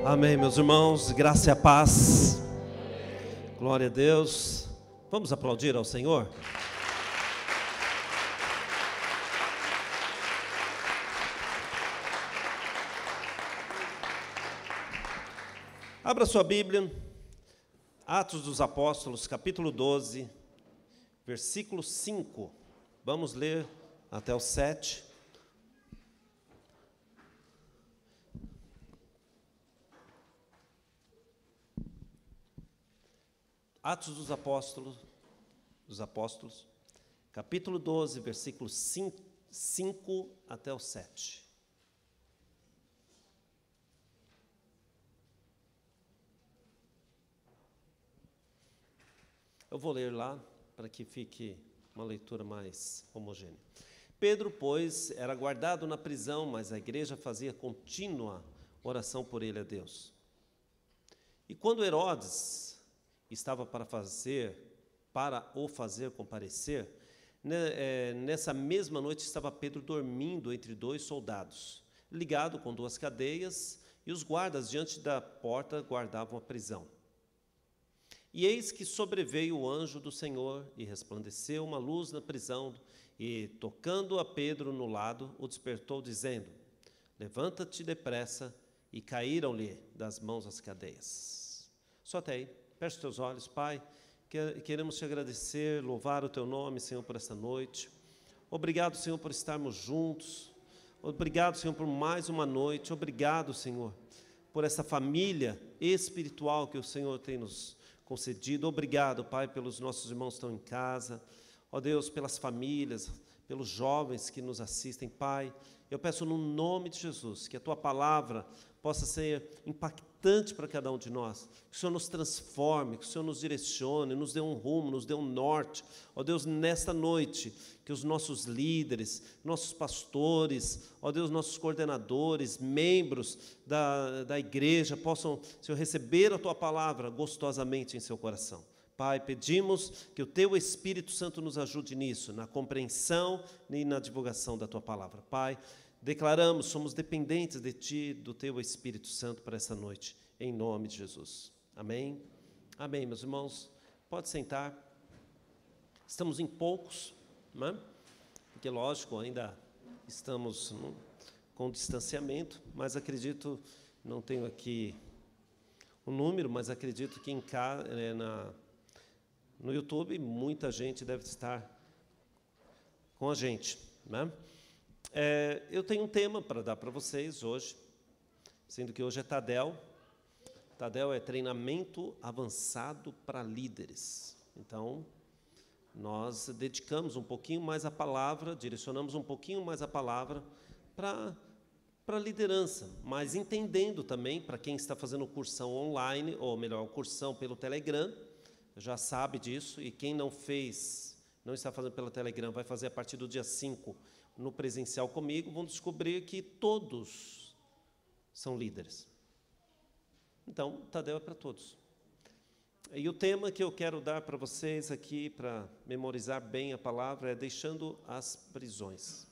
Amém, meus irmãos, graça e a paz. Glória a Deus. Vamos aplaudir ao Senhor? Abra sua Bíblia, Atos dos Apóstolos, capítulo 12, versículo 5. Vamos ler até o 7. Atos dos Apóstolos, capítulo 12, versículos 5 até o 7. Eu vou ler lá, para que fique uma leitura mais homogênea. Pedro, pois, era guardado na prisão, mas a igreja fazia contínua oração por ele a Deus. E quando Herodes estava para o fazer comparecer, nessa mesma noite estava Pedro dormindo entre dois soldados, ligado com duas cadeias, e os guardas diante da porta guardavam a prisão. E eis que sobreveio o anjo do Senhor, e resplandeceu uma luz na prisão, e, tocando a Pedro no lado, o despertou, dizendo: levanta-te depressa, e caíram-lhe das mãos as cadeias. Só até aí. Feche os teus olhos, Pai. Queremos te agradecer, louvar o teu nome, Senhor, por esta noite. Obrigado, Senhor, por estarmos juntos. Obrigado, Senhor, por mais uma noite. Obrigado, Senhor, por essa família espiritual que o Senhor tem nos concedido. Obrigado, Pai, pelos nossos irmãos que estão em casa. Ó Deus, pelas famílias, pelos jovens que nos assistem, Pai. Eu peço no nome de Jesus que a Tua palavra possa ser impactante para cada um de nós, que o Senhor nos transforme, que o Senhor nos direcione, nos dê um rumo, nos dê um norte. Ó Deus, nesta noite, que os nossos líderes, nossos pastores, ó Deus, nossos coordenadores, membros da igreja possam, Senhor, receber a Tua palavra gostosamente em seu coração. Pai, pedimos que o Teu Espírito Santo nos ajude nisso, na compreensão e na divulgação da Tua palavra. Pai, declaramos, somos dependentes de Ti, do Teu Espírito Santo para essa noite, em nome de Jesus. Amém? Amém, meus irmãos. Pode sentar. Estamos em poucos, né? Porque, lógico, ainda estamos com distanciamento, mas acredito, não tenho aqui o número, mas acredito que no YouTube muita gente deve estar com a gente, né? Eu tenho um tema para dar para vocês hoje, sendo que hoje é Tadel. Tadel é treinamento avançado para líderes. Então, nós dedicamos um pouquinho mais a palavra, direcionamos um pouquinho mais a palavra para a liderança, mas entendendo também, para quem está fazendo cursão online, ou melhor, cursão pelo Telegram, já sabe disso, e quem não está fazendo pelo Telegram, vai fazer a partir do dia 5 no presencial comigo, vão descobrir que todos são líderes. Então, Tadel é para todos. E o tema que eu quero dar para vocês aqui, para memorizar bem a palavra, é deixando as prisões.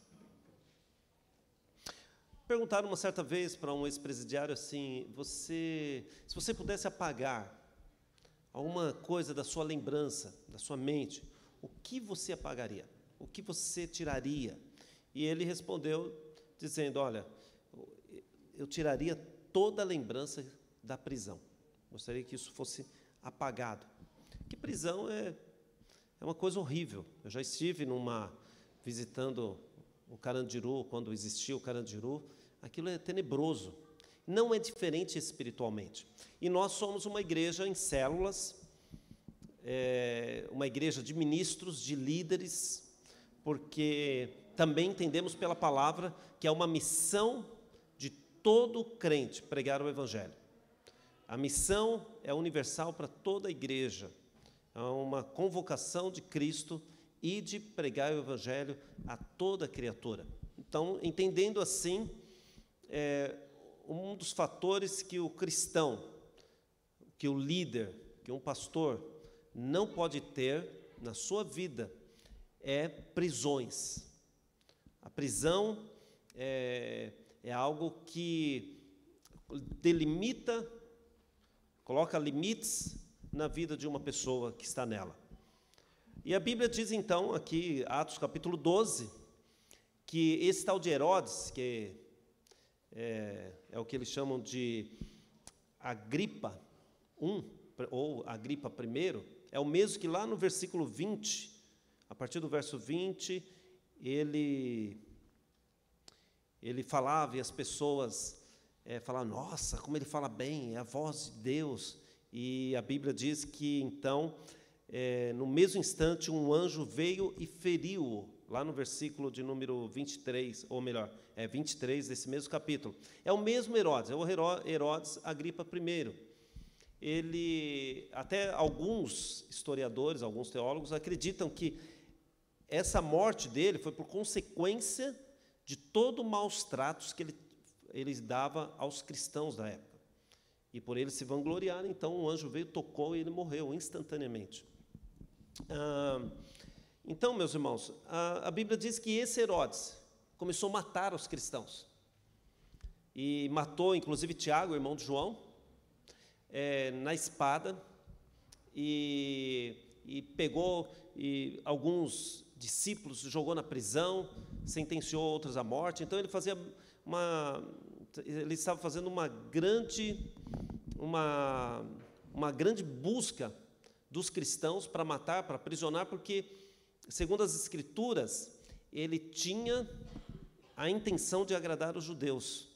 Perguntaram uma certa vez para um ex-presidiário assim: se você pudesse apagar alguma coisa da sua lembrança, da sua mente, o que você apagaria? O que você tiraria? E ele respondeu dizendo: olha, eu tiraria toda a lembrança da prisão. Gostaria que isso fosse apagado. Que prisão é uma coisa horrível. Eu já estive visitando o Carandiru, quando existia o Carandiru. Aquilo é tenebroso. Não é diferente espiritualmente. E nós somos uma igreja em células, uma igreja de ministros, de líderes, porque também entendemos pela palavra que é uma missão de todo crente pregar o Evangelho. A missão é universal para toda a igreja. É uma convocação de Cristo e de pregar o Evangelho a toda criatura. Então, entendendo assim, um dos fatores que o cristão, que o líder, que um pastor não pode ter na sua vida é prisões. A prisão é algo que delimita, coloca limites na vida de uma pessoa que está nela. E a Bíblia diz então, aqui, Atos capítulo 12, que esse tal de Herodes, que é o que eles chamam de Agripa I, ou Agripa I, é o mesmo que lá no versículo 20, a partir do verso 20, ele falava e as pessoas falavam, nossa, como ele fala bem, é a voz de Deus. E a Bíblia diz que, então, no mesmo instante, um anjo veio e feriu-o, lá no versículo de número 23, ou melhor, 23 desse mesmo capítulo. É o mesmo Herodes, é o Herodes Agripa I. Ele, até alguns historiadores, alguns teólogos, acreditam que essa morte dele foi por consequência de todo o maus tratos que ele dava aos cristãos da época. E por ele se vangloriar, então o anjo veio, tocou e ele morreu instantaneamente. Então, meus irmãos, a Bíblia diz que esse Herodes começou a matar os cristãos. E matou, inclusive, Tiago, irmão de João, na espada, e pegou alguns discípulos, jogou na prisão, sentenciou outros à morte. Então, ele estava fazendo uma grande busca dos cristãos para matar, para aprisionar, porque, segundo as Escrituras, ele tinha a intenção de agradar os judeus.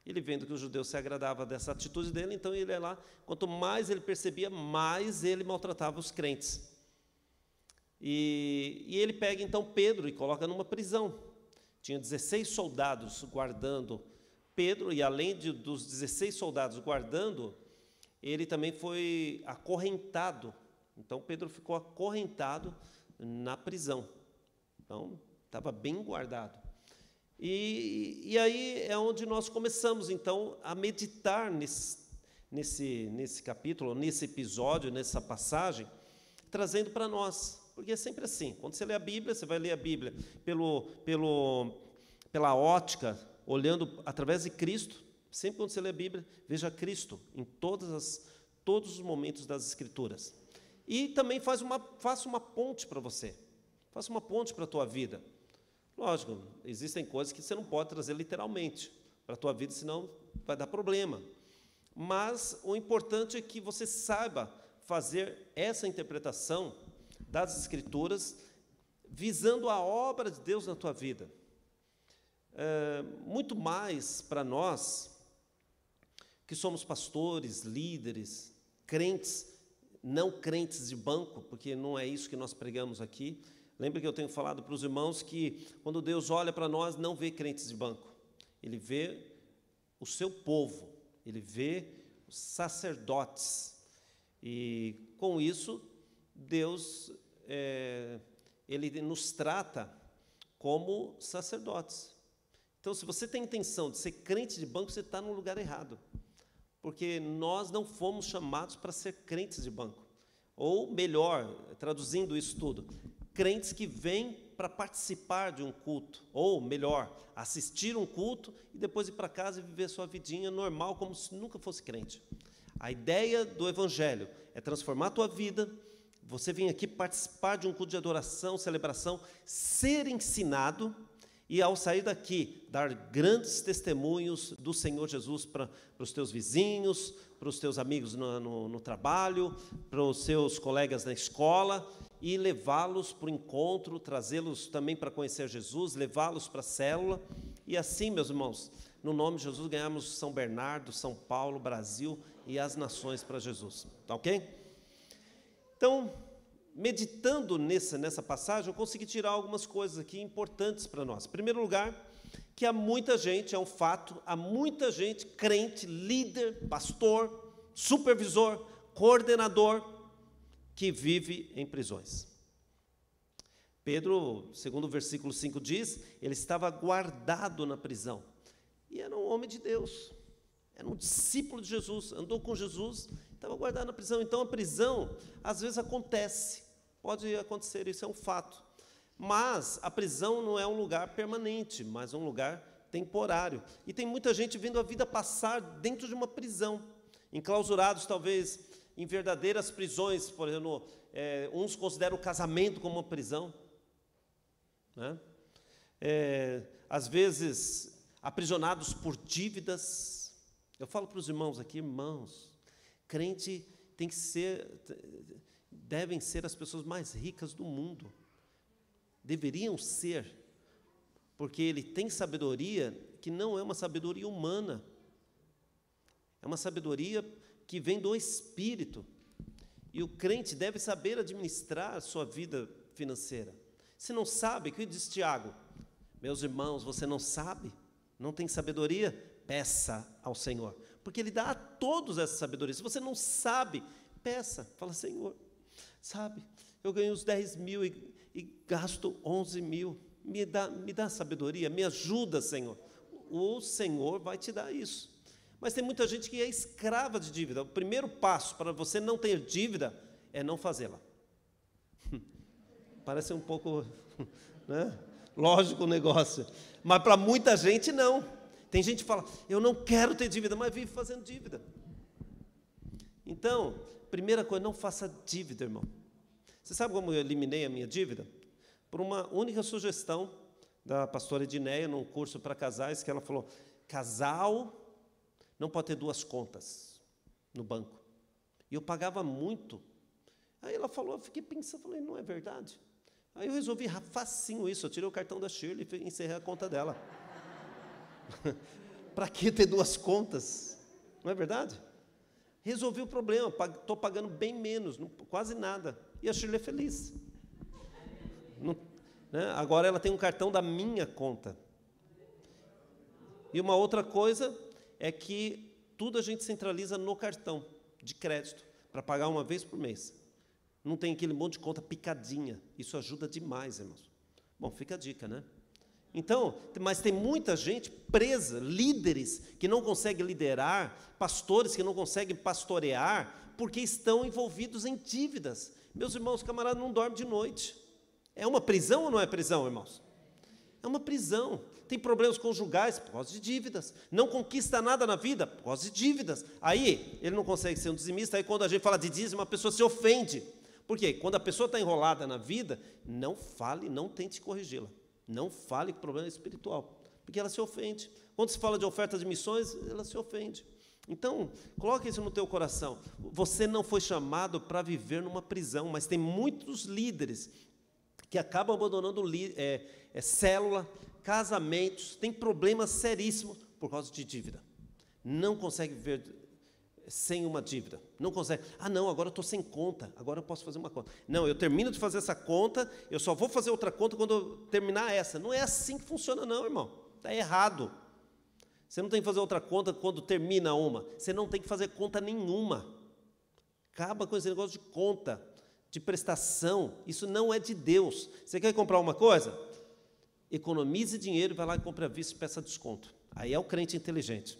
Ele, vendo que os judeus se agradavam dessa atitude dele, então ele ia lá, quanto mais ele percebia, mais ele maltratava os crentes. E ele pega, então, Pedro e coloca numa prisão. Tinha 16 soldados guardando Pedro, e além dos 16 soldados guardando, ele também foi acorrentado. Então, Pedro ficou acorrentado na prisão. Então, estava bem guardado. E aí é onde nós começamos, então, a meditar nesse capítulo, nesse episódio, nessa passagem, trazendo para nós. Porque é sempre assim, quando você lê a Bíblia, você vai ler a Bíblia pela ótica, olhando através de Cristo. Sempre quando você lê a Bíblia, veja Cristo em todos os momentos das Escrituras. E também faça uma ponte para você, faça uma ponte para a tua vida. Lógico, existem coisas que você não pode trazer literalmente para a tua vida, senão vai dar problema. Mas o importante é que você saiba fazer essa interpretação das Escrituras, visando a obra de Deus na tua vida. Muito mais para nós, que somos pastores, líderes, crentes, não crentes de banco, porque não é isso que nós pregamos aqui. Lembra que eu tenho falado para os irmãos que, quando Deus olha para nós, não vê crentes de banco. Ele vê o seu povo, ele vê os sacerdotes. E, com isso, Deus, ele nos trata como sacerdotes. Então, se você tem intenção de ser crente de banco, você está no lugar errado. Porque nós não fomos chamados para ser crentes de banco. Ou, melhor, traduzindo isso tudo, crentes que vêm para participar de um culto. Ou, melhor, assistir um culto e depois ir para casa e viver sua vidinha normal, como se nunca fosse crente. A ideia do Evangelho é transformar a tua vida. Você vem aqui participar de um culto de adoração, celebração, ser ensinado e, ao sair daqui, dar grandes testemunhos do Senhor Jesus para os teus vizinhos, para os teus amigos no trabalho, para os seus colegas na escola, e levá-los para o encontro, trazê-los também para conhecer Jesus, levá-los para a célula. E assim, meus irmãos, no nome de Jesus, ganhamos São Bernardo, São Paulo, Brasil e as nações para Jesus. Tá ok? Então, meditando nessa passagem, eu consegui tirar algumas coisas aqui importantes para nós. Em primeiro lugar, que há muita gente, é um fato, há muita gente, crente, líder, pastor, supervisor, coordenador, que vive em prisões. Pedro, segundo o versículo 5 diz, ele estava guardado na prisão. E era um homem de Deus, era um discípulo de Jesus, andou com Jesus, estava guardado na prisão. Então, a prisão, às vezes, acontece, pode acontecer, isso é um fato. Mas a prisão não é um lugar permanente, mas um lugar temporário. E tem muita gente vendo a vida passar dentro de uma prisão, enclausurados talvez em verdadeiras prisões. Por exemplo, uns consideram o casamento como uma prisão, né? Às vezes aprisionados por dívidas. Eu falo para os irmãos aqui, irmãos, crente devem ser as pessoas mais ricas do mundo. Deveriam ser, porque ele tem sabedoria que não é uma sabedoria humana, é uma sabedoria que vem do Espírito, e o crente deve saber administrar a sua vida financeira. Se não sabe, o que diz Tiago? Meus irmãos, você não sabe? Não tem sabedoria? Peça ao Senhor, porque Ele dá a todos essa sabedoria. Se você não sabe, peça, fala, Senhor, sabe, eu ganho os 10 mil e gasto 11 mil, me dá sabedoria, me ajuda, Senhor. O Senhor vai te dar isso. Mas tem muita gente que é escrava de dívida. O primeiro passo para você não ter dívida é não fazê-la. Parece um pouco, né, lógico o negócio, mas para muita gente não. Tem gente que fala, eu não quero ter dívida, mas vive fazendo dívida. Então, primeira coisa, não faça dívida, irmão. Você sabe como eu eliminei a minha dívida? Por uma única sugestão da pastora Edneia, num curso para casais, que ela falou, casal não pode ter duas contas no banco. E eu pagava muito. Aí ela falou, eu fiquei pensando, falei, não é verdade? Aí eu resolvi facinho isso, eu tirei o cartão da Shirley e encerrei a conta dela. Para que ter duas contas? Não é verdade? Resolvi o problema, estou pagando bem menos, quase nada. E a Shirley é feliz. Não, né? Agora ela tem um cartão da minha conta. E uma outra coisa é que tudo a gente centraliza no cartão de crédito, para pagar uma vez por mês. Não tem aquele monte de conta picadinha. Isso ajuda demais, irmãos. Bom, fica a dica, né? Então, mas tem muita gente presa, líderes que não conseguem liderar, pastores que não conseguem pastorear, porque estão envolvidos em dívidas. Meus irmãos, camarada não dorme de noite. É uma prisão ou não é prisão, irmãos? É uma prisão. Tem problemas conjugais por causa de dívidas. Não conquista nada na vida por causa de dívidas. Aí, ele não consegue ser um dizimista. Aí, quando a gente fala de dízimo, a pessoa se ofende. Por quê? Quando a pessoa está enrolada na vida, não fale, não tente corrigi-la. Não fale que problema é espiritual, porque ela se ofende. Quando se fala de oferta de missões, ela se ofende. Então, coloque isso no teu coração. Você não foi chamado para viver numa prisão, mas tem muitos líderes que acabam abandonando célula, casamentos, tem problemas seríssimos por causa de dívida. Não consegue viver sem uma dívida, não consegue. Não, agora eu estou sem conta, agora eu posso fazer uma conta. Não, eu termino de fazer essa conta, eu só vou fazer outra conta quando eu terminar essa. Não é assim que funciona não, irmão, está errado. Você não tem que fazer outra conta quando termina uma, você não tem que fazer conta nenhuma. Acaba com esse negócio de conta, de prestação, isso não é de Deus. Você quer comprar uma coisa? Economize dinheiro, vai lá e compre à vista e peça desconto. Aí é o crente inteligente.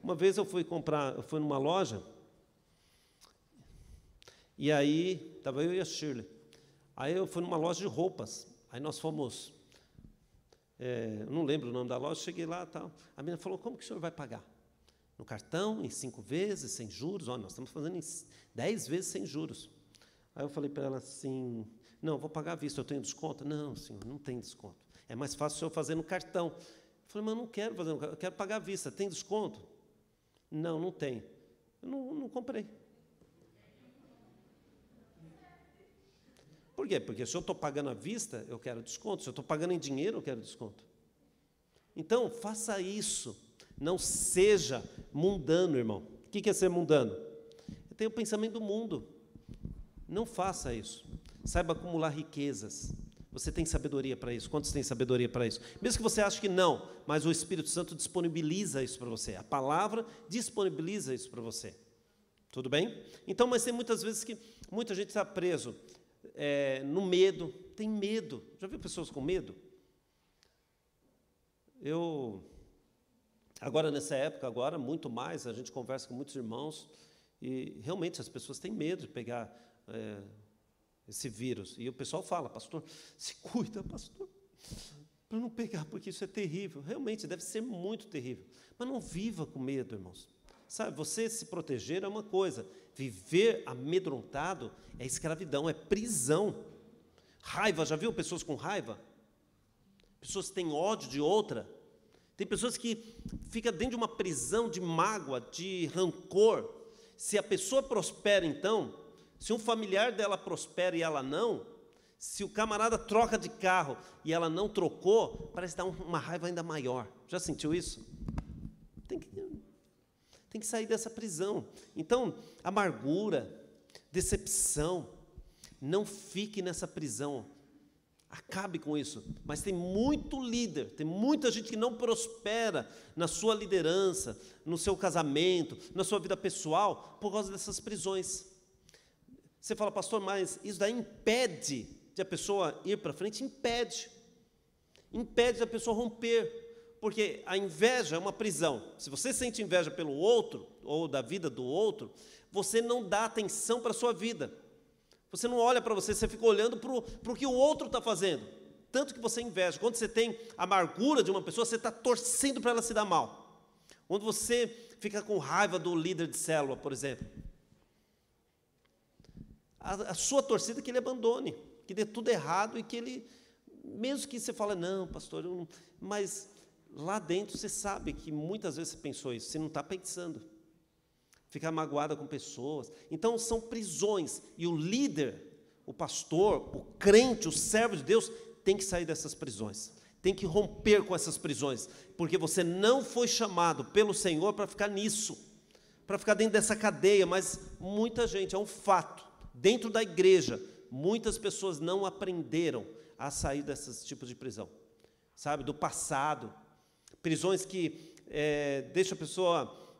Uma vez eu fui numa loja, e aí, estava eu e a Shirley. Aí eu fui numa loja de roupas, aí nós fomos, eu não lembro o nome da loja, cheguei lá e tal. A menina falou, como que o senhor vai pagar? No cartão, em 5 vezes, sem juros? Olha, nós estamos fazendo em 10 vezes sem juros. Aí eu falei para ela assim, não, vou pagar à vista, eu tenho desconto? Não, senhor, não tem desconto. É mais fácil o senhor fazer no cartão. Eu falei, mas eu não quero fazer no cartão, eu quero pagar à vista, tem desconto? Não, não tem. Eu não comprei. Por quê? Porque se eu estou pagando à vista, eu quero desconto. Se eu estou pagando em dinheiro, eu quero desconto. Então, faça isso. Não seja mundano, irmão. O que é ser mundano? Eu tenho o pensamento do mundo. Não faça isso. Saiba acumular riquezas. Você tem sabedoria para isso? Quantos têm sabedoria para isso? Mesmo que você ache que não, mas o Espírito Santo disponibiliza isso para você. A palavra disponibiliza isso para você. Tudo bem? Então, mas tem muitas vezes que muita gente está preso no medo. Tem medo. Já viu pessoas com medo? Agora, nessa época, muito mais, a gente conversa com muitos irmãos e realmente as pessoas têm medo de pegar esse vírus. E o pessoal fala, pastor, se cuida, pastor. para não pegar, porque isso é terrível. Realmente, deve ser muito terrível. Mas não viva com medo, irmãos. Sabe, você se proteger é uma coisa. Viver amedrontado é escravidão, é prisão. Raiva, já viu pessoas com raiva? Pessoas que têm ódio de outra. Tem pessoas que ficam dentro de uma prisão de mágoa, de rancor. Se a pessoa prospera, então, se um familiar dela prospera e ela não, se o camarada troca de carro e ela não trocou, parece dar uma raiva ainda maior. Já sentiu isso? Tem que sair dessa prisão. Então, amargura, decepção, não fique nessa prisão. Acabe com isso. Mas tem muito líder, tem muita gente que não prospera na sua liderança, no seu casamento, na sua vida pessoal, por causa dessas prisões. Você fala, pastor, mas isso daí impede de a pessoa ir para frente? Impede. Impede da pessoa romper. Porque a inveja é uma prisão. Se você sente inveja pelo outro, ou da vida do outro, você não dá atenção para a sua vida. Você não olha para você, você fica olhando para o que o outro está fazendo. Tanto que você inveja. Quando você tem amargura de uma pessoa, você está torcendo para ela se dar mal. Quando você fica com raiva do líder de célula, por exemplo, a sua torcida é que ele abandone, que dê tudo errado e que ele, mesmo que você fale, não, pastor, mas lá dentro você sabe que muitas vezes você pensou isso, você não está pensando. Ficar magoada com pessoas. Então, são prisões. E o líder, o pastor, o crente, o servo de Deus, tem que sair dessas prisões. Tem que romper com essas prisões. Porque você não foi chamado pelo Senhor para ficar nisso, para ficar dentro dessa cadeia. Mas muita gente, é um fato, dentro da igreja, muitas pessoas não aprenderam a sair desses tipos de prisão. Sabe, do passado. Prisões que deixam a pessoa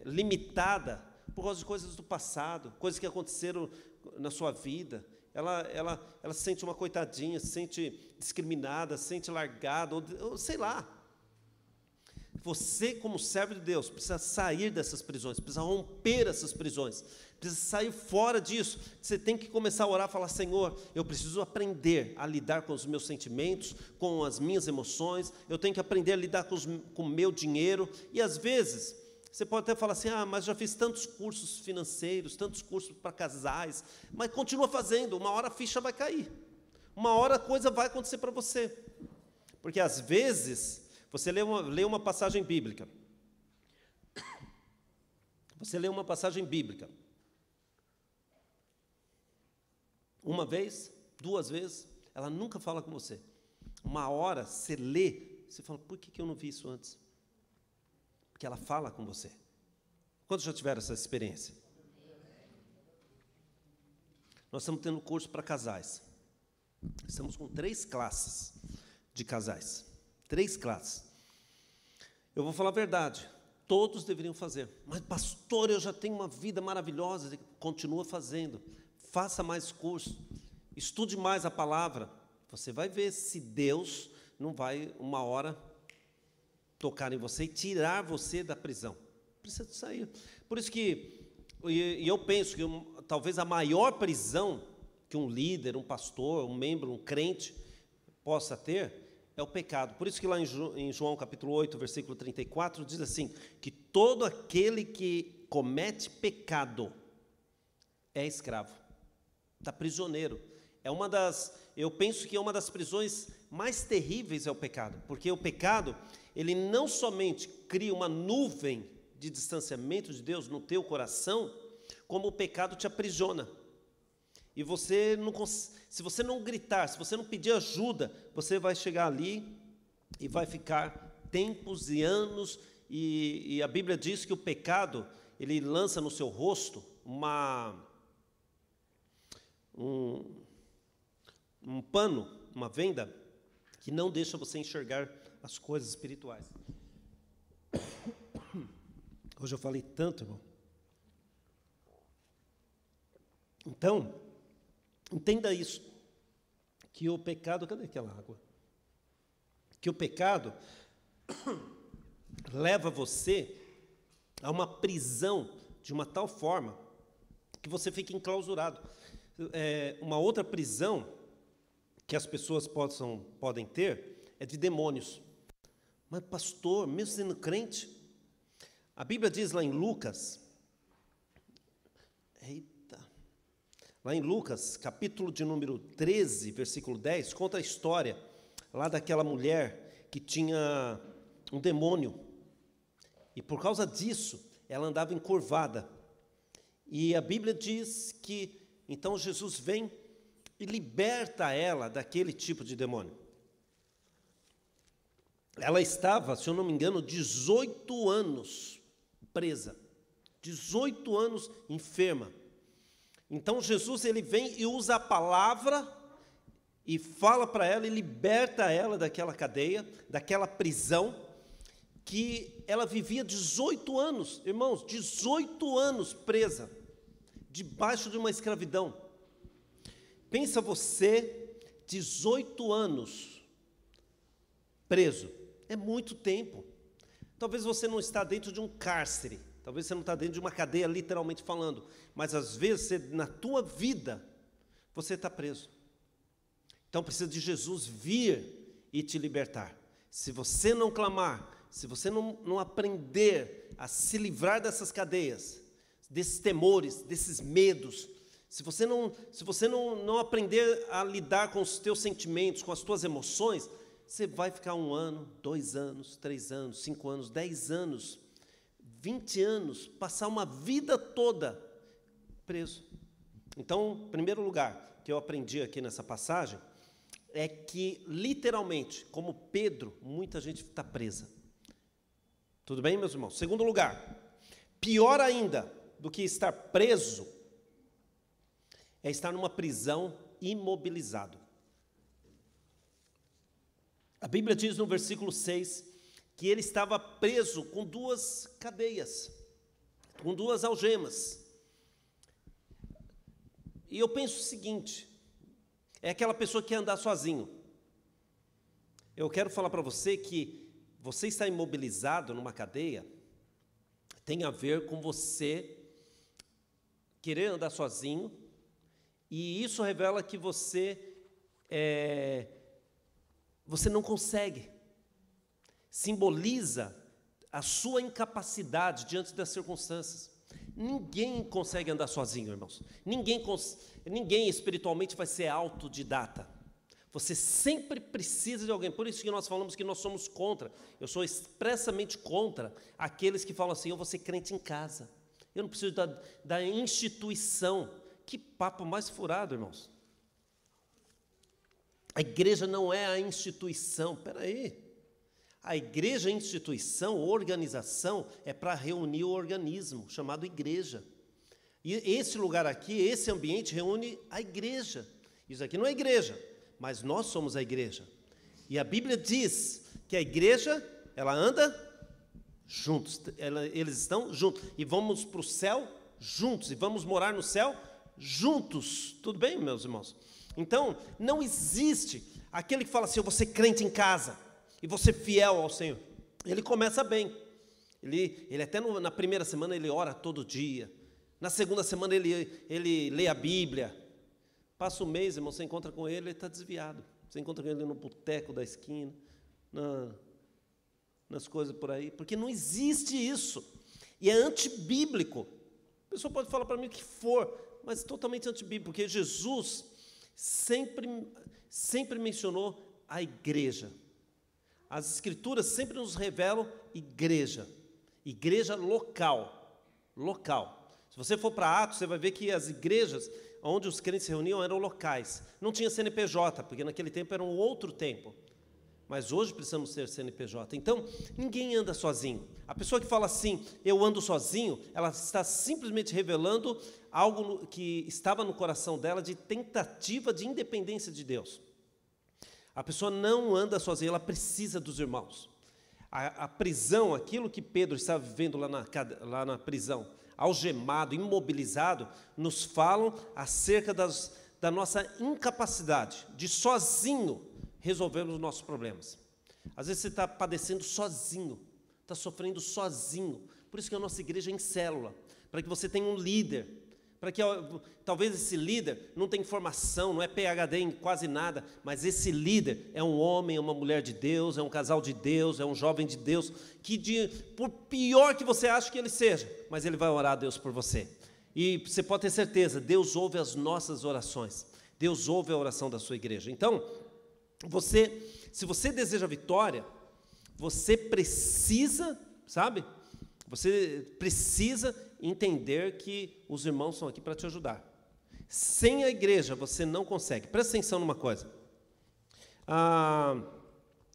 limitada por causa de coisas do passado, coisas que aconteceram na sua vida. Ela se sente uma coitadinha, se sente discriminada, se sente largada, ou sei lá. Você, como servo de Deus, precisa sair dessas prisões, precisa romper essas prisões, precisa sair fora disso. Você tem que começar a orar e falar, Senhor, eu preciso aprender a lidar com os meus sentimentos, com as minhas emoções, eu tenho que aprender a lidar com o meu dinheiro. E às vezes, você pode até falar assim, mas já fiz tantos cursos financeiros, tantos cursos para casais, mas continua fazendo, uma hora a ficha vai cair, uma hora a coisa vai acontecer para você. Porque às vezes, você lê uma passagem bíblica, uma vez, duas vezes, ela nunca fala com você. Uma hora, você lê, você fala, por que eu não vi isso antes? Porque ela fala com você. Quantos já tiveram essa experiência? Nós estamos tendo curso para casais. Estamos com 3 classes de casais. 3 classes. Eu vou falar a verdade. Todos deveriam fazer. Mas, pastor, eu já tenho uma vida maravilhosa. Continua fazendo. Faça mais curso. Estude mais a palavra. Você vai ver se Deus não vai, uma hora, tocar em você e tirar você da prisão. Precisa sair. Por isso que, e eu penso que talvez a maior prisão que um líder, um pastor, um membro, um crente possa ter é o pecado. Por isso que lá em João capítulo 8, versículo 34, diz assim, que todo aquele que comete pecado é escravo, está prisioneiro. Eu penso que é uma das prisões mais terríveis é o pecado, porque o pecado, ele não somente cria uma nuvem de distanciamento de Deus no teu coração, como o pecado te aprisiona. E você não, se você não gritar, se você não pedir ajuda, você vai chegar ali e vai ficar tempos e anos, e a Bíblia diz que o pecado, ele lança no seu rosto um pano, uma venda, que não deixa você enxergar as coisas espirituais. Hoje eu falei tanto, irmão. Então, entenda isso, que o pecado, cadê aquela água? Que o pecado leva você a uma prisão de uma tal forma que você fica enclausurado. Uma outra prisão que as pessoas podem ter é de demônios. Mas, pastor, mesmo sendo crente, a Bíblia diz lá em Lucas, lá em Lucas, capítulo de número 13, versículo 10, conta a história lá daquela mulher que tinha um demônio, e por causa disso, ela andava encurvada, e a Bíblia diz que, então Jesus vem e liberta ela daquele tipo de demônio. Ela estava, se eu não me engano, 18 anos presa, 18 anos enferma. Então Jesus ele vem e usa a palavra e fala para ela e liberta ela daquela cadeia, daquela prisão que ela vivia 18 anos, irmãos, 18 anos presa, debaixo de uma escravidão. Pensa você, 18 anos preso, é muito tempo. Talvez você não está dentro de um cárcere, talvez você não está dentro de uma cadeia, literalmente falando, mas às vezes na tua vida, você está preso. Então precisa de Jesus vir e te libertar. Se você não clamar, se você não aprender a se livrar dessas cadeias, desses temores, desses medos, se você não aprender a lidar com os teus sentimentos, com as tuas emoções, você vai ficar 1 ano, 2 anos, 3 anos, 5 anos, 10 anos, 20 anos, passar uma vida toda preso. Então, em primeiro lugar, que eu aprendi aqui nessa passagem, é que, literalmente, como Pedro, muita gente está presa. Tudo bem, meus irmãos? Segundo lugar, pior ainda do que estar preso, é estar numa prisão imobilizado. A Bíblia diz no versículo 6 que ele estava preso com 2 cadeias, com 2 algemas. E eu penso o seguinte, é aquela pessoa que quer andar sozinho. Eu quero falar para você que você estar imobilizado numa cadeia tem a ver com você querer andar sozinho, e isso revela que você não consegue. Simboliza a sua incapacidade diante das circunstâncias. Ninguém consegue andar sozinho, irmãos. Ninguém espiritualmente vai ser autodidata. Você sempre precisa de alguém. Por isso que nós falamos que nós somos contra. Eu sou expressamente contra aqueles que falam assim, eu vou ser crente em casa. Eu não preciso da instituição. Que papo mais furado, irmãos. A igreja não é a instituição. Espera aí. A igreja, a instituição, organização, é para reunir o organismo, chamado igreja. E esse lugar aqui, esse ambiente, reúne a igreja. Isso aqui não é igreja, mas nós somos a igreja. E a Bíblia diz que a igreja, ela anda juntos, eles estão juntos. E vamos para o céu juntos, e vamos morar no céu juntos. Tudo bem, meus irmãos? Então, não existe aquele que fala assim, eu vou ser crente em casa, e vou ser fiel ao Senhor. Ele começa bem. Ele até na primeira semana ele ora todo dia. Na segunda semana ele lê a Bíblia. Passa um mês, irmão, você encontra com ele está desviado. Você encontra com ele no boteco da esquina, nas coisas por aí. Porque não existe isso. E é antibíblico. A pessoa pode falar para mim o que for, mas totalmente antibíblico. Porque Jesus sempre mencionou a igreja. As Escrituras sempre nos revelam igreja local. Se você for para Atos, você vai ver que as igrejas onde os crentes se reuniam eram locais. Não tinha CNPJ, porque naquele tempo era um outro tempo. Mas hoje precisamos ter CNPJ. Então, ninguém anda sozinho. A pessoa que fala assim, eu ando sozinho, ela está simplesmente revelando algo que estava no coração dela de tentativa de independência de Deus. A pessoa não anda sozinha, ela precisa dos irmãos. A prisão, aquilo que Pedro estava vivendo lá na prisão, algemado, imobilizado, nos falam acerca da nossa incapacidade de sozinho resolver os nossos problemas. Às vezes você está padecendo sozinho, está sofrendo sozinho. Por isso que a nossa igreja é em célula, para que você tenha um líder, Para que talvez esse líder não tenha formação, não é PhD em quase nada, mas esse líder é um homem, é uma mulher de Deus, é um casal de Deus, é um jovem de Deus, que por pior que você ache que ele seja, mas ele vai orar a Deus por você. E você pode ter certeza, Deus ouve as nossas orações, Deus ouve a oração da sua igreja. Então, se você deseja vitória, você precisa, sabe? Você precisa entender que os irmãos estão aqui para te ajudar. Sem a igreja, você não consegue. Presta atenção numa coisa.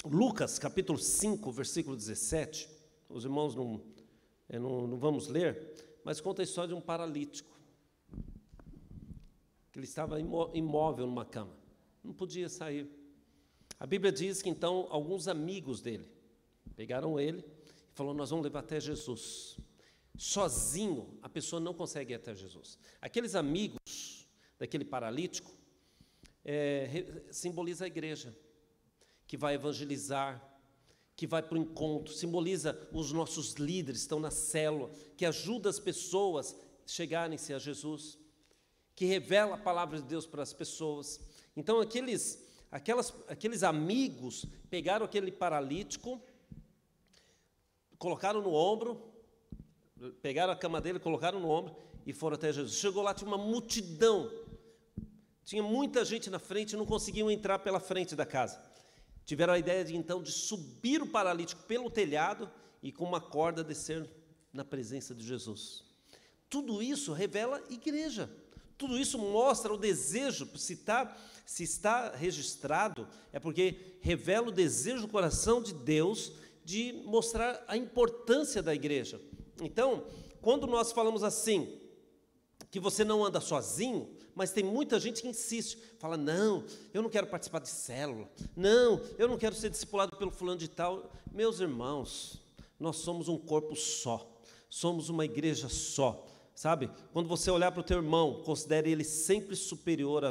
Lucas, capítulo 5, versículo 17. Os irmãos não vamos ler, mas conta a história de um paralítico. Que ele estava imóvel numa cama. Não podia sair. A Bíblia diz que, então, alguns amigos dele pegaram ele e falaram, nós vamos levar até Jesus. Sozinho, a pessoa não consegue ir até Jesus. Aqueles amigos daquele paralítico simboliza a igreja, que vai evangelizar, que vai para o encontro, simboliza os nossos líderes, estão na célula, que ajuda as pessoas a chegarem-se a Jesus, que revela a palavra de Deus para as pessoas. Então, aqueles amigos pegaram aquele paralítico, colocaram no ombro, pegaram a cama dele, colocaram no ombro e foram até Jesus. Chegou lá, tinha uma multidão, tinha muita gente na frente, não conseguiam entrar pela frente da casa. Tiveram a ideia de subir o paralítico pelo telhado e com uma corda descer na presença de Jesus. Tudo isso revela igreja. Tudo isso mostra o desejo, se está registrado, é porque revela o desejo do coração de Deus de mostrar a importância da igreja. Então, quando nós falamos assim, que você não anda sozinho, mas tem muita gente que insiste, fala, não, eu não quero participar de célula, não, eu não quero ser discipulado pelo fulano de tal. Meus irmãos, nós somos um corpo só, somos uma igreja só, sabe? Quando você olhar para o teu irmão, considere ele sempre superior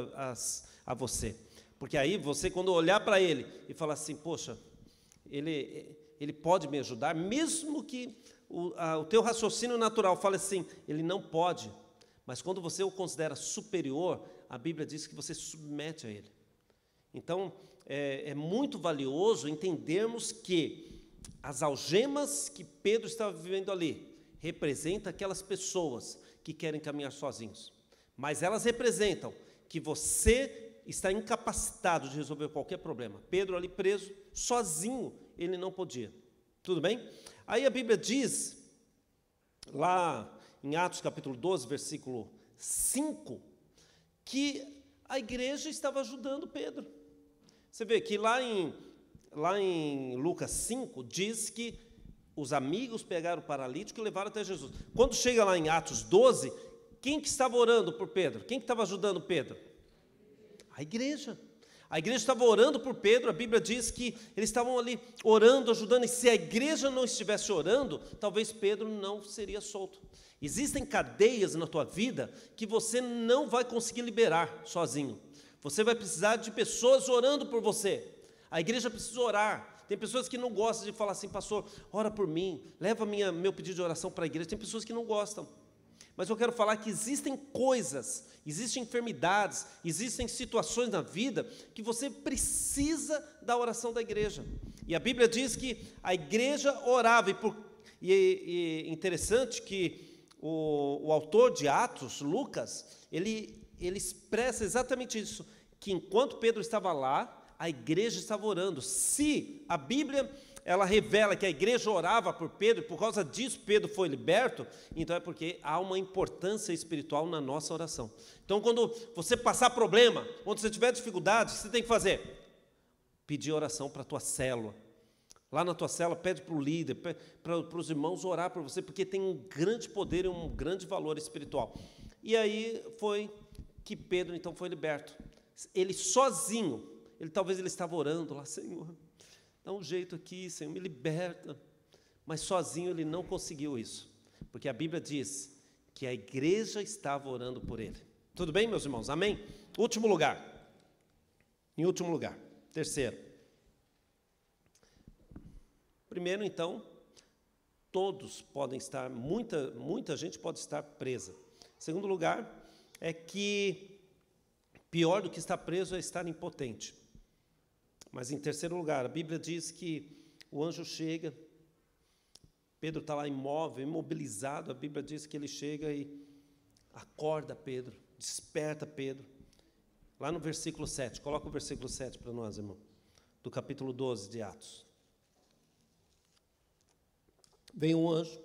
a você, porque aí você, quando olhar para ele e falar assim, poxa, ele pode me ajudar, mesmo que o teu raciocínio natural fale assim, ele não pode, mas quando você o considera superior, a Bíblia diz que você se submete a ele. Então, é muito valioso entendermos que as algemas que Pedro estava vivendo ali, representam aquelas pessoas que querem caminhar sozinhos, mas elas representam que você está incapacitado de resolver qualquer problema. Pedro ali preso, sozinho, ele não podia. Tudo bem? Aí a Bíblia diz, lá em Atos capítulo 12, versículo 5, que a igreja estava ajudando Pedro. Você vê que lá em Lucas 5, diz que os amigos pegaram o paralítico e levaram até Jesus. Quando chega lá em Atos 12, quem que estava orando por Pedro? Quem que estava ajudando Pedro? A igreja. A igreja estava orando por Pedro, a Bíblia diz que eles estavam ali orando, ajudando, e se a igreja não estivesse orando, talvez Pedro não seria solto. Existem cadeias na tua vida que você não vai conseguir liberar sozinho. Você vai precisar de pessoas orando por você. A igreja precisa orar. Tem pessoas que não gostam de falar assim, pastor, ora por mim, leva meu pedido de oração para a igreja. Tem pessoas que não gostam. Mas eu quero falar que existem coisas, existem enfermidades, existem situações na vida que você precisa da oração da igreja. E a Bíblia diz que a igreja orava, e interessante que o autor de Atos, Lucas, ele expressa exatamente isso, que enquanto Pedro estava lá, a igreja estava orando. Se a Bíblia ela revela que a igreja orava por Pedro, e por causa disso Pedro foi liberto, então é porque há uma importância espiritual na nossa oração. Então, quando você passar problema, quando você tiver dificuldade, o que você tem que fazer? Pedir oração para a tua célula. Lá na tua célula, pede para o líder, para os irmãos orar por você, porque tem um grande poder e um grande valor espiritual. E aí foi que Pedro, então, foi liberto. Ele sozinho, talvez ele estava orando lá, Senhor, dá um jeito aqui, Senhor, me liberta. Mas sozinho ele não conseguiu isso, porque a Bíblia diz que a igreja estava orando por ele. Tudo bem, meus irmãos? Amém? Último lugar. Em último lugar. Terceiro. Primeiro, então, todos podem estar, muita gente pode estar presa. Segundo lugar, é que pior do que estar preso é estar impotente. Mas, em terceiro lugar, a Bíblia diz que o anjo chega, Pedro está lá imóvel, imobilizado, a Bíblia diz que ele chega e acorda Pedro, desperta Pedro. Lá no versículo 7, coloca o versículo 7 para nós, irmão, do capítulo 12 de Atos. Vem um anjo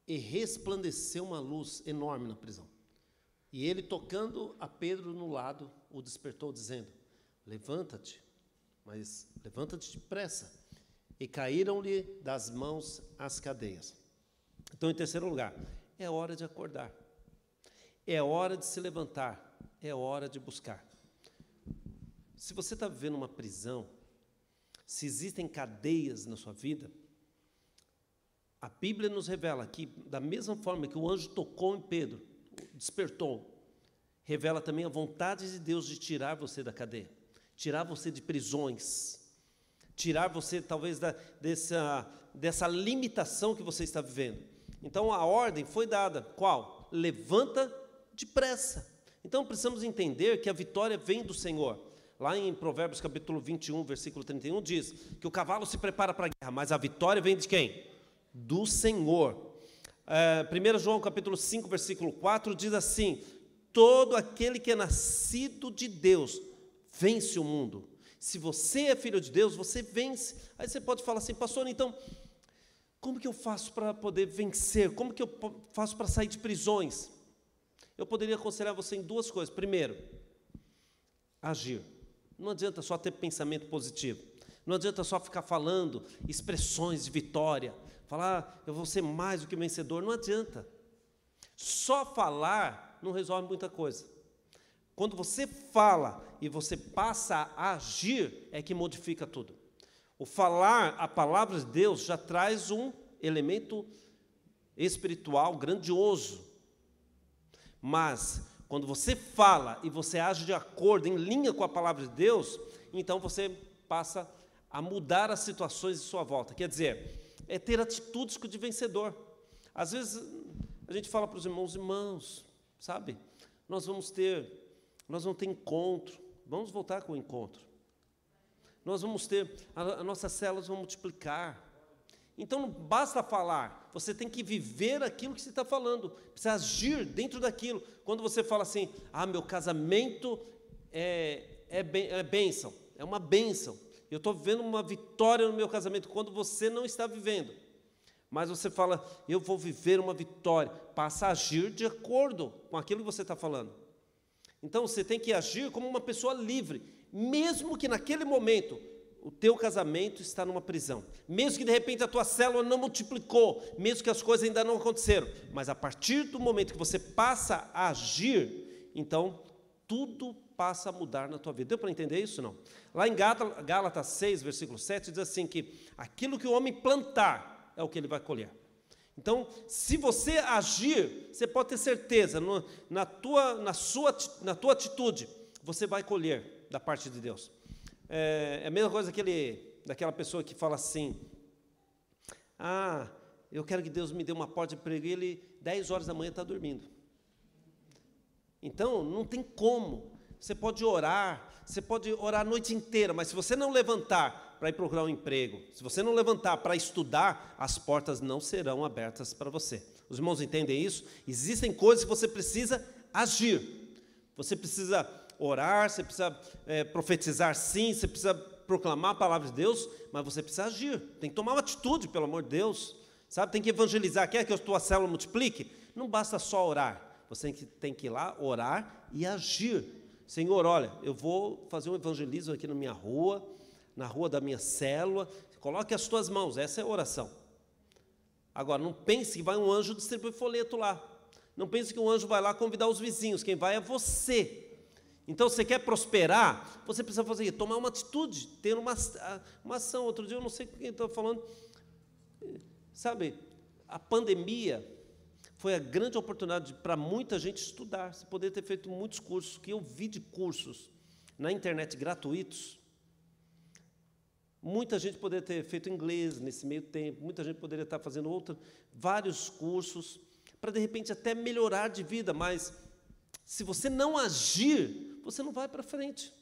e resplandeceu uma luz enorme na prisão. E ele, tocando a Pedro no lado, o despertou, dizendo: levanta-te, mas levanta-te depressa. E caíram-lhe das mãos as cadeias. Então, em terceiro lugar, é hora de acordar. É hora de se levantar. É hora de buscar. Se você está vivendo uma prisão, se existem cadeias na sua vida, a Bíblia nos revela que, da mesma forma que o anjo tocou em Pedro, despertou, revela também a vontade de Deus de tirar você da cadeia, tirar você de prisões, tirar você, talvez, dessa limitação que você está vivendo. Então, a ordem foi dada. Qual? Levanta depressa. Então, precisamos entender que a vitória vem do Senhor. Lá em Provérbios, capítulo 21, versículo 31, diz que o cavalo se prepara para a guerra, mas a vitória vem de quem? Do Senhor. 1 João, capítulo 5, versículo 4, diz assim: todo aquele que é nascido de Deus vence o mundo. Se você é filho de Deus, você vence. Aí você pode falar assim: pastor, então, como que eu faço para poder vencer? Como que eu faço para sair de prisões? Eu poderia aconselhar você em duas coisas. Primeiro, agir. Não adianta só ter pensamento positivo. Não adianta só ficar falando expressões de vitória. Falar, eu vou ser mais do que vencedor. Não adianta. Só falar não resolve muita coisa. Quando você fala e você passa a agir, é que modifica tudo. O falar a palavra de Deus já traz um elemento espiritual grandioso. Mas, quando você fala e você age de acordo, em linha com a palavra de Deus, então você passa a mudar as situações de sua volta. Quer dizer, é ter atitudes de vencedor. Às vezes, a gente fala para os irmãos, sabe? Nós vamos ter encontro, vamos voltar com o encontro. Nós vamos ter, as nossas células vão multiplicar. Então, não basta falar, você tem que viver aquilo que você está falando, precisa agir dentro daquilo. Quando você fala assim, meu casamento é bênção, é uma bênção, eu estou vivendo uma vitória no meu casamento, quando você não está vivendo. Mas você fala, eu vou viver uma vitória, passa a agir de acordo com aquilo que você está falando. Então, você tem que agir como uma pessoa livre, mesmo que naquele momento o teu casamento está numa prisão, mesmo que de repente a tua célula não multiplicou, mesmo que as coisas ainda não aconteceram, mas a partir do momento que você passa a agir, então tudo passa a mudar na tua vida. Deu para entender isso? Não? Lá em Gálatas 6, versículo 7, diz assim que aquilo que o homem plantar é o que ele vai colher. Então, se você agir, você pode ter certeza, na tua atitude, você vai colher da parte de Deus. É a mesma coisa daquela pessoa que fala assim, eu quero que Deus me dê uma porta de emprego, e ele, 10 horas da manhã, está dormindo. Então, não tem como. Você pode orar a noite inteira, mas se você não levantar para ir procurar um emprego, se você não levantar para estudar, as portas não serão abertas para você. Os irmãos entendem isso? Existem coisas que você precisa agir. Você precisa orar, você precisa profetizar sim, você precisa proclamar a palavra de Deus, mas você precisa agir, tem que tomar uma atitude, pelo amor de Deus, sabe? Tem que evangelizar. Quer que a tua célula multiplique? Não basta só orar, você tem que ir lá, orar e agir. Senhor, olha, eu vou fazer um evangelismo aqui na minha rua, na rua da minha célula, coloque as tuas mãos, essa é a oração. Agora, não pense que vai um anjo distribuir folheto lá, não pense que um anjo vai lá convidar os vizinhos, quem vai é você. Então, você quer prosperar, você precisa fazer, tomar uma atitude, ter uma ação. Outro dia, eu não sei com quem estou falando, sabe, a pandemia foi a grande oportunidade para muita gente estudar. Você poderia ter feito muitos cursos, que eu vi de cursos na internet gratuitos. Muita gente poderia ter feito inglês nesse meio tempo, muita gente poderia estar fazendo vários cursos, para de repente até melhorar de vida, mas se você não agir, você não vai para frente.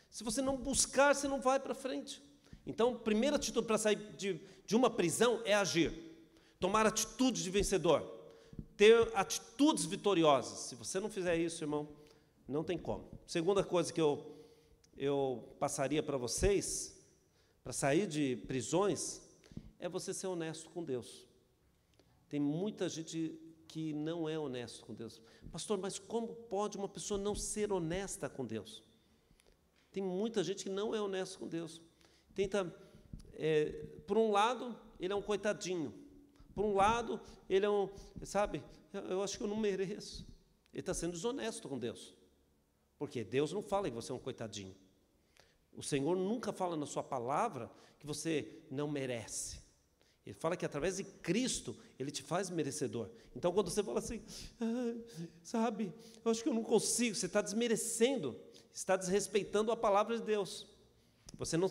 Se você não buscar, você não vai para frente. Então, a primeira atitude para sair de uma prisão é agir. Tomar atitude de vencedor. Ter atitudes vitoriosas. Se você não fizer isso, irmão, não tem como. Segunda coisa que eu passaria para vocês, para sair de prisões, é você ser honesto com Deus. Tem muita gente que não é honesto com Deus. Pastor, mas como pode uma pessoa não ser honesta com Deus? Tem muita gente que não é honesto com Deus. Por um lado, ele é um coitadinho. Por um lado, ele é sabe, eu acho que eu não mereço. Ele está sendo desonesto com Deus. Porque Deus não fala que você é um coitadinho. O Senhor nunca fala na sua palavra que você não merece. Ele fala que através de Cristo, Ele te faz merecedor. Então, quando você fala assim, sabe, eu acho que eu não consigo, você está desmerecendo, está desrespeitando a palavra de Deus. Você não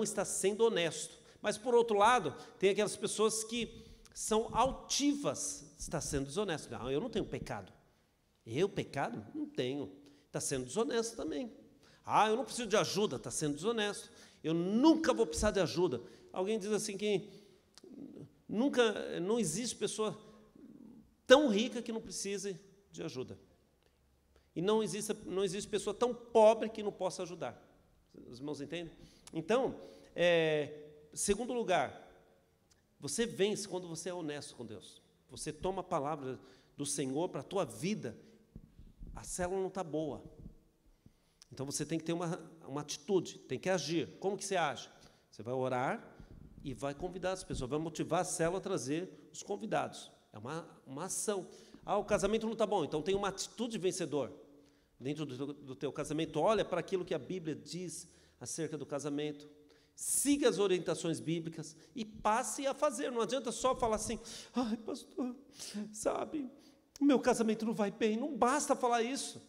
está sendo honesto. Mas, por outro lado, tem aquelas pessoas que são altivas, está sendo desonesto. Não, eu não tenho pecado. Eu, pecado? Não tenho. Está sendo desonesto também. Eu não preciso de ajuda, está sendo desonesto. Eu nunca vou precisar de ajuda. Alguém diz assim que não existe pessoa tão rica que não precise de ajuda. E não existe pessoa tão pobre que não possa ajudar. Os irmãos entendem? Então, segundo lugar, você vence quando você é honesto com Deus. Você toma a palavra do Senhor para a tua vida. A célula não está boa. Então, você tem que ter uma atitude, tem que agir. Como que você age? Você vai orar e vai convidar as pessoas, vai motivar a célula a trazer os convidados. É uma ação. O casamento não está bom, então tem uma atitude vencedor. Dentro do teu casamento, olha para aquilo que a Bíblia diz acerca do casamento. Siga as orientações bíblicas e passe a fazer. Não adianta só falar assim, pastor, sabe, o meu casamento não vai bem. Não basta falar isso.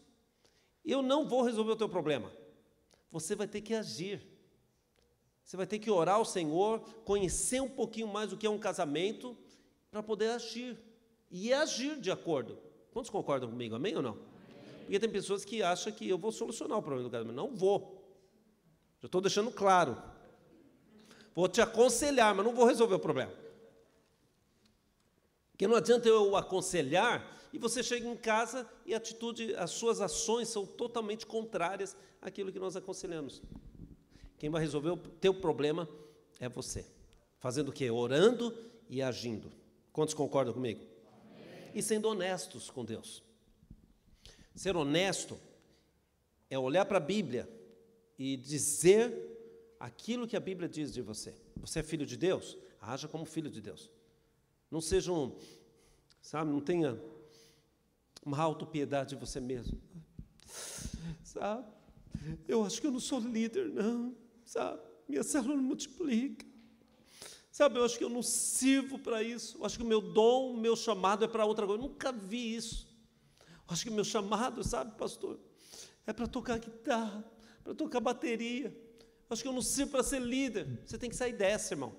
Eu não vou resolver o teu problema. Você vai ter que agir. Você vai ter que orar ao Senhor, conhecer um pouquinho mais o que é um casamento, para poder agir. E agir de acordo. Quantos concordam comigo? Amém ou não? Porque tem pessoas que acham que eu vou solucionar o problema do casamento. Não vou. Já estou deixando claro. Vou te aconselhar, mas não vou resolver o problema. Porque não adianta eu aconselhar e você chega em casa e as suas ações são totalmente contrárias àquilo que nós aconselhamos. Quem vai resolver o teu problema é você. Fazendo o quê? Orando e agindo. Quantos concordam comigo? Amém. E sendo honestos com Deus. Ser honesto é olhar para a Bíblia e dizer aquilo que a Bíblia diz de você. Você é filho de Deus? Haja como filho de Deus. Não seja não tenha uma autopiedade de você mesmo. Sabe? Eu acho que eu não sou líder, não. Sabe? Minha célula não multiplica. Sabe? Eu acho que eu não sirvo para isso. Eu acho que o meu dom, o meu chamado é para outra coisa. Eu nunca vi isso. Eu acho que o meu chamado, sabe, pastor, é para tocar guitarra, para tocar bateria. Eu acho que eu não sirvo para ser líder. Você tem que sair dessa, irmão.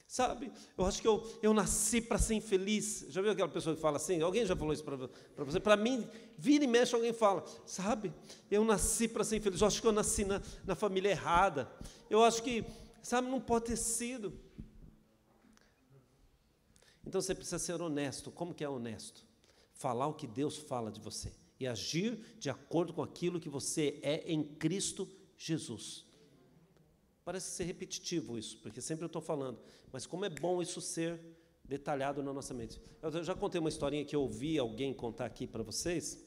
Sabe? Eu acho que eu nasci para ser infeliz. Já viu aquela pessoa que fala assim? Alguém já falou isso para você? Para mim, vira e mexe, alguém fala, sabe? Eu nasci para ser infeliz. Eu acho que eu nasci na família errada. Eu acho que, sabe, não pode ter sido. Então você precisa ser honesto. Como que é honesto? Falar o que Deus fala de você e agir de acordo com aquilo que você é em Cristo Jesus. Parece ser repetitivo isso, porque sempre eu estou falando, mas como é bom isso ser detalhado na nossa mente. Eu já contei uma historinha que eu ouvi alguém contar aqui para vocês,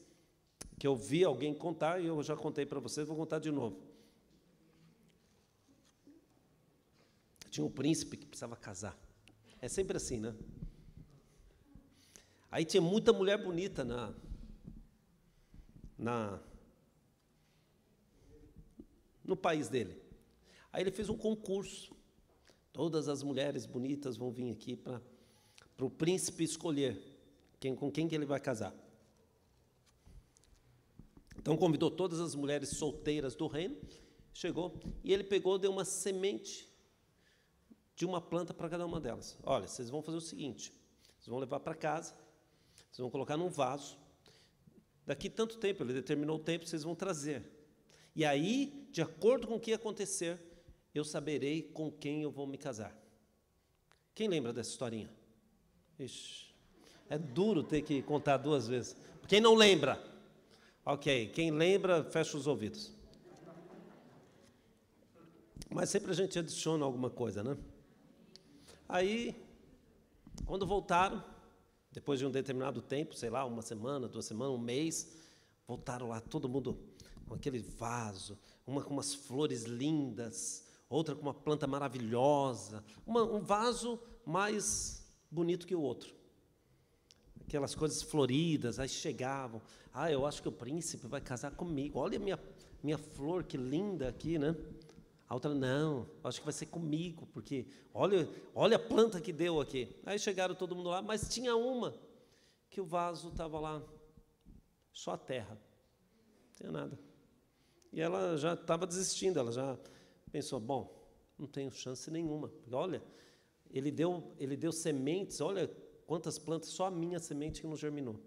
que eu vi alguém contar e eu já contei para vocês, vou contar de novo. Tinha um príncipe que precisava casar. É sempre assim, né? Aí tinha muita mulher bonita no país dele. Aí ele fez um concurso. Todas as mulheres bonitas vão vir aqui para o príncipe escolher com quem que ele vai casar. Então convidou todas as mulheres solteiras do reino, chegou, e ele deu uma semente de uma planta para cada uma delas. Olha, vocês vão fazer o seguinte, vocês vão levar para casa, Vocês vão colocar num vaso. Daqui tanto tempo, ele determinou o tempo, vocês vão trazer. E aí, de acordo com o que acontecer, eu saberei com quem eu vou me casar. Quem lembra dessa historinha? Ixi, é duro ter que contar 2 vezes. Quem não lembra? Ok, quem lembra, fecha os ouvidos. Mas sempre a gente adiciona alguma coisa, né? Aí, quando voltaram, depois de um determinado tempo, sei lá, 1 semana, 2 semanas, 1 mês, voltaram lá, todo mundo com aquele vaso, uma com umas flores lindas, outra com uma planta maravilhosa, um vaso mais bonito que o outro. Aquelas coisas floridas, aí chegavam, eu acho que o príncipe vai casar comigo, olha a minha flor, que linda aqui, né? A outra, não, acho que vai ser comigo, porque olha a planta que deu aqui. Aí chegaram todo mundo lá, mas tinha uma que o vaso estava lá, só a terra, não tinha nada. E ela já estava desistindo, ela já pensou, bom, não tenho chance nenhuma. Olha, ele deu sementes, olha quantas plantas, só a minha semente que não germinou.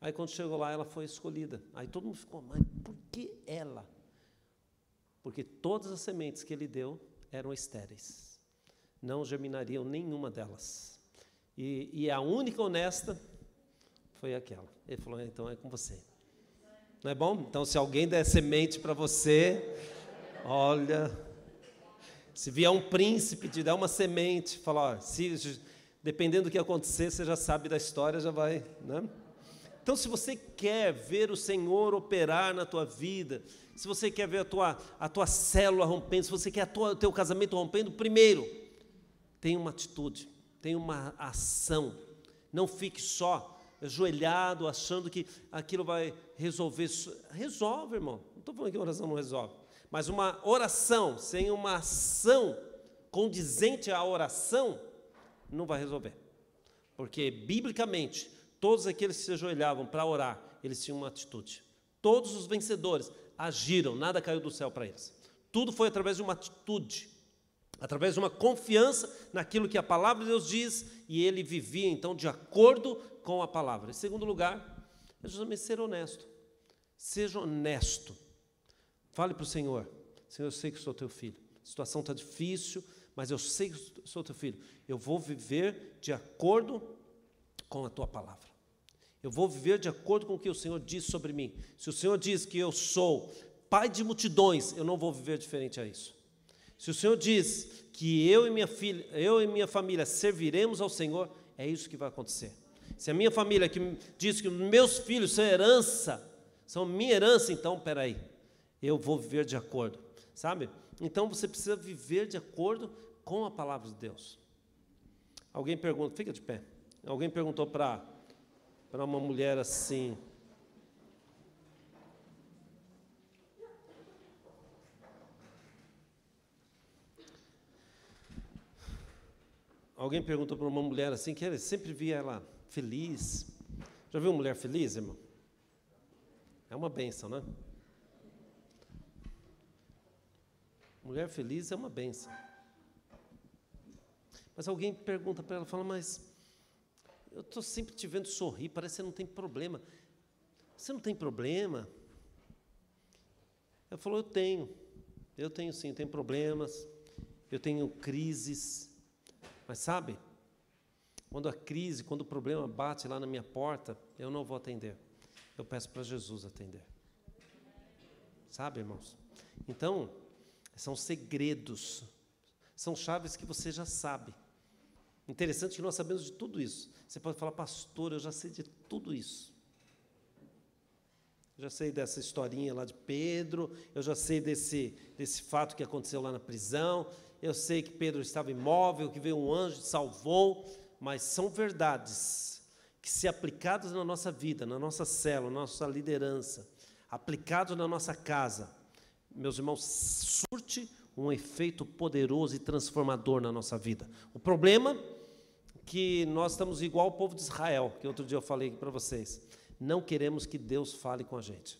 Aí quando chegou lá, ela foi escolhida. Aí todo mundo ficou, mas por que ela? Porque todas as sementes que ele deu eram estéreis. Não germinariam nenhuma delas. E a única honesta foi aquela. Ele falou, então é com você. Não é bom? Então se alguém der semente para você, olha, se vier um príncipe te der uma semente, fala, dependendo do que acontecer, você já sabe da história, já vai, né? Então, se você quer ver o Senhor operar na tua vida, se você quer ver a tua célula rompendo, se você quer o teu casamento rompendo, primeiro, tenha uma atitude, tenha uma ação. Não fique só ajoelhado, achando que aquilo vai resolver. Resolve, irmão. Não estou falando que a oração não resolve. Mas uma oração sem uma ação condizente à oração, não vai resolver. Porque, biblicamente, todos aqueles que se ajoelhavam para orar, eles tinham uma atitude. Todos os vencedores agiram, nada caiu do céu para eles. Tudo foi através de uma atitude, através de uma confiança naquilo que a palavra de Deus diz, e ele vivia, então, de acordo com a palavra. Em segundo lugar, é justamente ser honesto. Seja honesto. Fale para o Senhor, Senhor, eu sei que sou teu filho, a situação está difícil, mas eu sei que sou teu filho. Eu vou viver de acordo com a tua palavra. Eu vou viver de acordo com o que o Senhor diz sobre mim. Se o Senhor diz que eu sou pai de multidões, eu não vou viver diferente a isso. Se o Senhor diz que eu e minha família serviremos ao Senhor, é isso que vai acontecer. Se a minha família que diz que os meus filhos são minha herança, então, peraí, eu vou viver de acordo, sabe? Então, você precisa viver de acordo com a palavra de Deus. Alguém pergunta, fica de pé. Alguém perguntou para uma mulher assim, que ele sempre via ela feliz. Já viu uma mulher feliz, irmão? É uma bênção, né? Mulher feliz é uma bênção. Mas alguém pergunta para ela, fala, mas eu estou sempre te vendo sorrir, parece que você não tem problema. Você não tem problema? Ela falou, eu tenho sim, tenho problemas, eu tenho crises. Mas sabe, quando o problema bate lá na minha porta, eu não vou atender. Eu peço para Jesus atender. Sabe, irmãos? Então, são segredos, são chaves que você já sabe. Interessante que nós sabemos de tudo isso. Você pode falar, pastor, eu já sei de tudo isso. Eu já sei dessa historinha lá de Pedro, eu já sei desse fato que aconteceu lá na prisão, eu sei que Pedro estava imóvel, que veio um anjo e salvou, mas são verdades que, se aplicadas na nossa vida, na nossa célula, na nossa liderança, aplicados na nossa casa, meus irmãos, surte um efeito poderoso e transformador na nossa vida. O problema é que nós estamos igual ao povo de Israel, que outro dia eu falei aqui para vocês. Não queremos que Deus fale com a gente.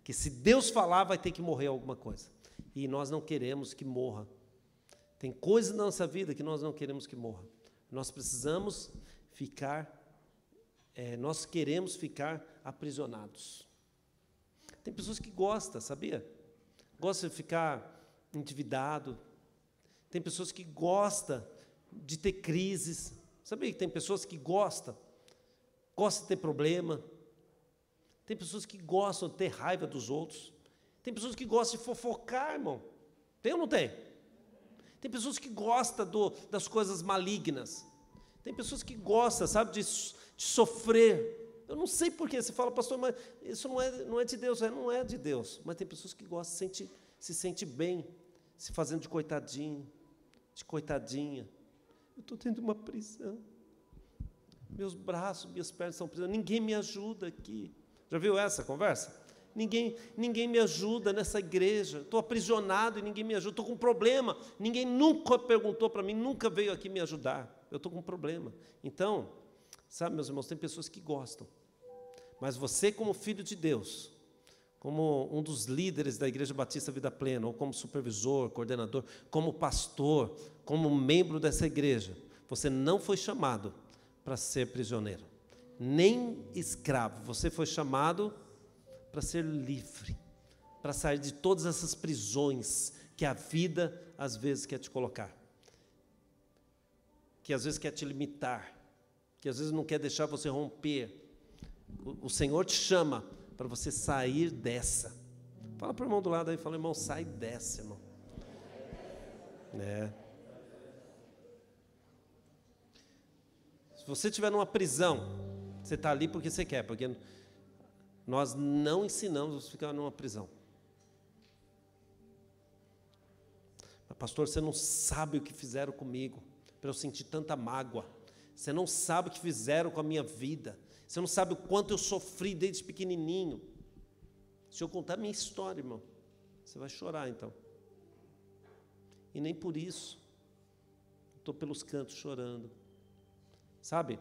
Que se Deus falar, vai ter que morrer alguma coisa. E nós não queremos que morra. Tem coisas na nossa vida que nós não queremos que morra. Nós precisamos ficar nós queremos ficar aprisionados. Tem pessoas que gostam, sabia? Gostam de ficar endividado. Tem pessoas que gostam de ter crises. Sabia que tem pessoas que gostam de ter problema. Tem pessoas que gostam de ter raiva dos outros. Tem pessoas que gostam de fofocar, irmão. Tem ou não tem? Tem pessoas que gostam das coisas malignas. Tem pessoas que gostam, sabe, de sofrer. Eu não sei porquê. Você fala, pastor, mas isso não é de Deus. Não é de Deus. Mas tem pessoas que gostam, se sente bem, se fazendo de coitadinho, de coitadinha. Eu estou tendo uma prisão. Meus braços, minhas pernas estão prisão. Ninguém me ajuda aqui. Já viu essa conversa? Ninguém me ajuda nessa igreja. Estou aprisionado e ninguém me ajuda. Estou com um problema. Ninguém nunca perguntou para mim, nunca veio aqui me ajudar. Eu estou com um problema. Então, sabe, meus irmãos, tem pessoas que gostam. Mas você, como filho de Deus, como um dos líderes da Igreja Batista Vida Plena, ou como supervisor, coordenador, como pastor, como membro dessa igreja, você não foi chamado para ser prisioneiro, nem escravo. Você foi chamado para ser livre, para sair de todas essas prisões que a vida às vezes quer te colocar, que às vezes quer te limitar, que às vezes não quer deixar você romper. O Senhor te chama para você sair dessa. Fala para o irmão do lado aí, fala, irmão, sai dessa, irmão. Se você estiver numa prisão, você está ali porque você quer, porque nós não ensinamos a ficar numa prisão. Mas, pastor, você não sabe o que fizeram comigo, para eu sentir tanta mágoa. Você não sabe o que fizeram com a minha vida. Você não sabe o quanto eu sofri desde pequenininho. Se eu contar a minha história, irmão, você vai chorar então. E nem por isso, estou pelos cantos chorando. Sabe,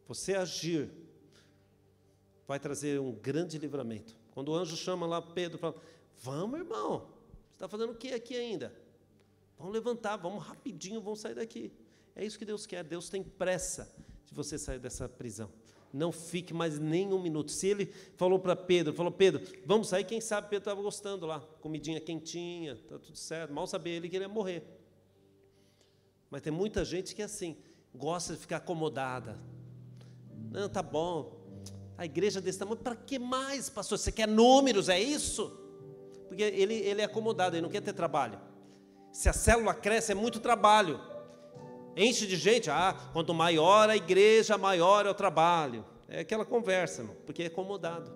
você agir vai trazer um grande livramento. Quando o anjo chama lá Pedro, fala, vamos, irmão, você está fazendo o que aqui ainda? Vamos levantar, vamos rapidinho, vamos sair daqui. É isso que Deus quer. Deus tem pressa de você sair dessa prisão. Não fique mais nem um minuto. Se ele falou para Pedro, Pedro, vamos sair, quem sabe Pedro estava gostando lá, comidinha quentinha, está tudo certo, mal sabia ele que ele ia morrer. Mas tem muita gente que é assim, gosta de ficar acomodada. Não, tá bom, a igreja desse tamanho, para que mais, pastor? Você quer números, é isso? Porque ele é acomodado, ele não quer ter trabalho. Se a célula cresce, é muito trabalho. Enche de gente, quanto maior a igreja, maior é o trabalho. É aquela conversa, irmão, porque é acomodado.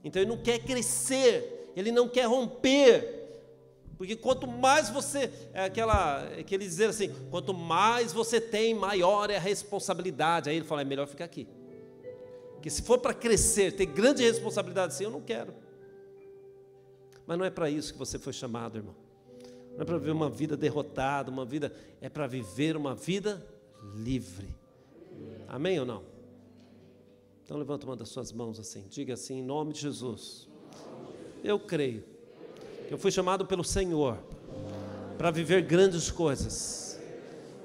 Então ele não quer crescer, ele não quer romper. Porque quanto mais você, aquele dizer assim, quanto mais você tem, maior é a responsabilidade. Aí ele fala, é melhor ficar aqui. Porque se for para crescer, ter grande responsabilidade assim, eu não quero. Mas não é para isso que você foi chamado, irmão. Não é para viver uma vida derrotada, é para viver uma vida livre. Amém ou não? Então levanta uma das suas mãos assim, diga assim, em nome de Jesus, eu creio que eu fui chamado pelo Senhor para viver grandes coisas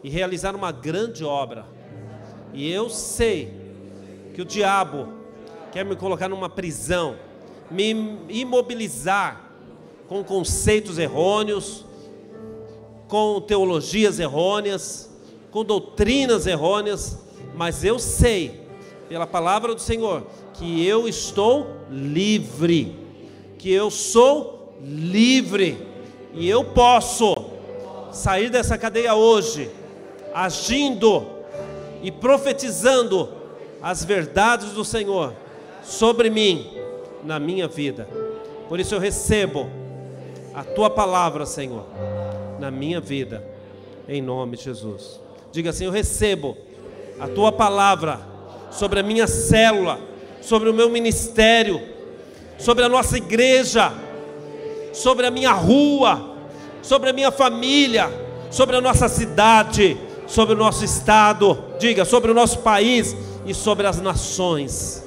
e realizar uma grande obra. E eu sei que o diabo quer me colocar numa prisão, me imobilizar com conceitos errôneos, com teologias errôneas, com doutrinas errôneas, mas eu sei, pela palavra do Senhor, que eu estou livre, que eu sou livre, e eu posso sair dessa cadeia hoje, agindo e profetizando as verdades do Senhor sobre mim, na minha vida. Por isso eu recebo a Tua palavra, Senhor, na minha vida, em nome de Jesus. Diga assim, eu recebo a Tua palavra sobre a minha célula, sobre o meu ministério, sobre a nossa igreja, sobre a minha rua, sobre a minha família, sobre a nossa cidade, sobre o nosso estado, diga, sobre o nosso país e sobre as nações.